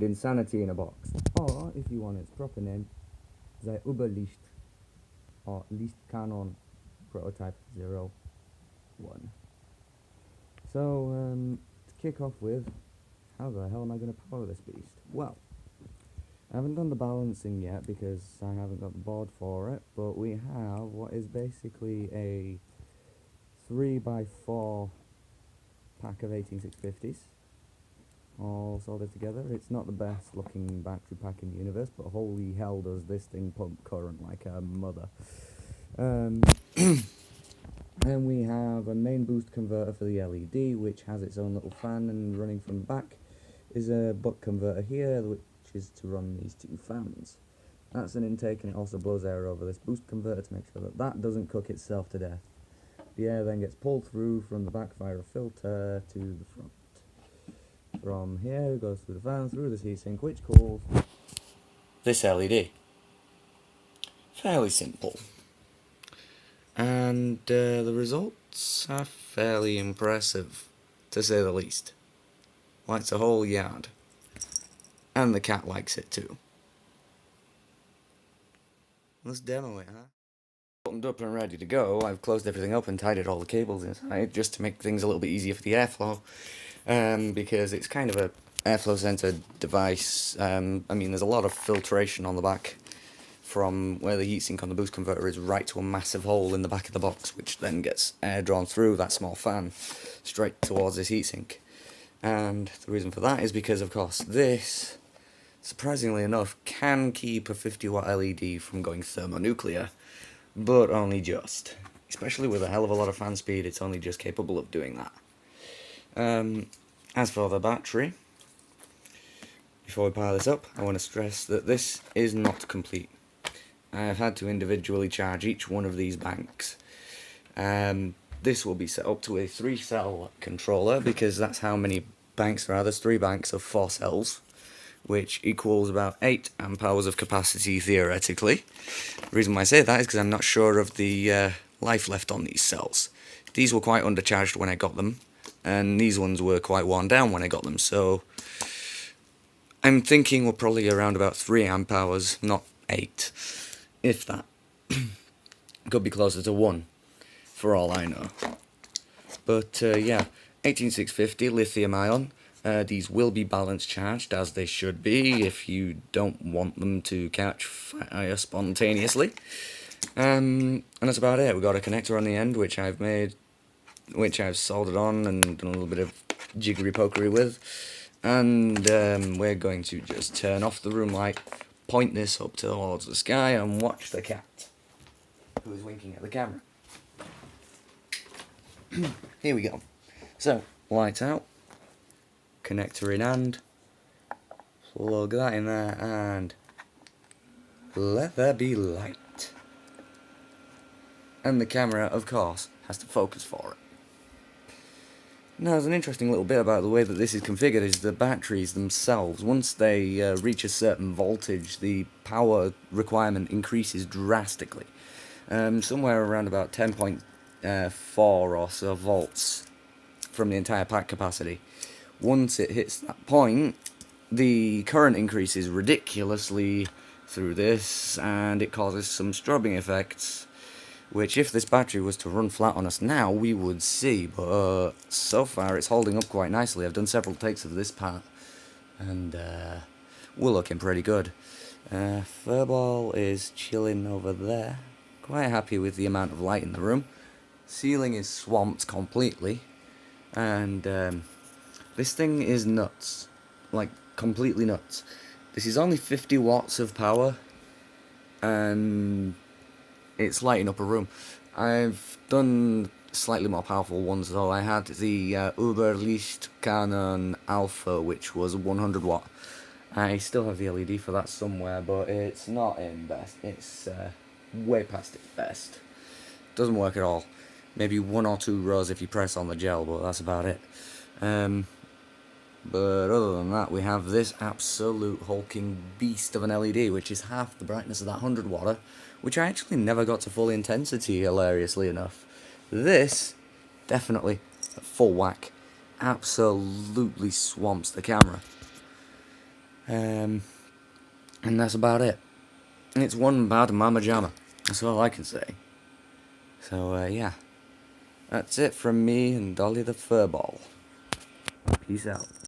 insanity in a box. Or, if you want its proper name, the Überlicht or Light Kanon prototype 01. So, to kick off with, how the hell am I going to power this beast? Well, I haven't done the balancing yet because I haven't got the board for it, but we have what is basically a 3x4 pack of 18650s all soldered together. It's not the best looking battery pack in the universe, but holy hell does this thing pump current like a mother. Then we have a main boost converter for the LED, which has its own little fan, and running from the back is a buck converter here, which is to run these two fans. That's an intake, and it also blows air over this boost converter to make sure that that doesn't cook itself to death. The air then gets pulled through from the back via a filter to the front. From here it goes through the fan, through this heatsink, which cools this LED. Fairly simple. And the results are fairly impressive, to say the least. Lights a whole yard. And the cat likes it too. Let's demo it, huh? Buttoned up and ready to go. I've closed everything up and tidied all the cables inside just to make things a little bit easier for the airflow. Because it's kind of a airflow centered device. I mean, there's a lot of filtration on the back from where the heatsink on the boost converter is right to a massive hole in the back of the box, which then gets air drawn through that small fan straight towards this heatsink. And the reason for that is because, of course, this, surprisingly enough, can keep a 50-watt LED from going thermonuclear, but only just. Especially with a hell of a lot of fan speed, it's only just capable of doing that. As for the battery, before we power this up, I want to stress that this is not complete. I have had to individually charge each one of these banks. This will be set up to a 3-cell controller because that's how many banks there are. There's 3 banks of 4 cells, which equals about 8 amp hours of capacity theoretically. The reason why I say that is because I'm not sure of the life left on these cells. These were quite undercharged when I got them, and these ones were quite worn down when I got them, so I'm thinking we're probably around about 3 amp hours, not 8, if that. Could be closer to 1, for all I know. But yeah, 18650 lithium ion. These will be balance charged, as they should be, if you don't want them to catch fire spontaneously. And that's about it. We've got a connector on the end, which I've soldered on and done a little bit of jiggery pokery with. And we're going to just turn off the room light, point this up towards the sky, and watch the cat, who is winking at the camera. Here we go. So, lights out, connector in hand, plug that in there, and let there be light. And the camera, of course, has to focus for it. Now, there's an interesting little bit about the way that this is configured is the batteries themselves. Once they reach a certain voltage, the power requirement increases drastically. Somewhere around about 10.4 or so volts from the entire pack capacity. Once it hits that point, the current increases ridiculously through this, and it causes some strobing effects, which if this battery was to run flat on us now, we would see, but so far it's holding up quite nicely. I've done several takes of this part, and we're looking pretty good. Furball is chilling over there, quite happy with the amount of light in the room. Ceiling is swamped completely, and this thing is nuts, like completely nuts. This is only 50 watts of power, and it's lighting up a room. I've done slightly more powerful ones though. I had the Light Kanon Alpha, which was 100 watt. I still have the LED for that somewhere, but it's not in best. It's way past its best. Doesn't work at all. Maybe 1 or 2 rows if you press on the gel, but that's about it. But other than that, we have this absolute hulking beast of an LED, which is half the brightness of that 100 watter, which I actually never got to full intensity, hilariously enough. This, definitely, at full whack, absolutely swamps the camera. And that's about it. It's one bad mama jamma. That's all I can say. So, yeah. That's it from me and Dolly the Furball. Peace out.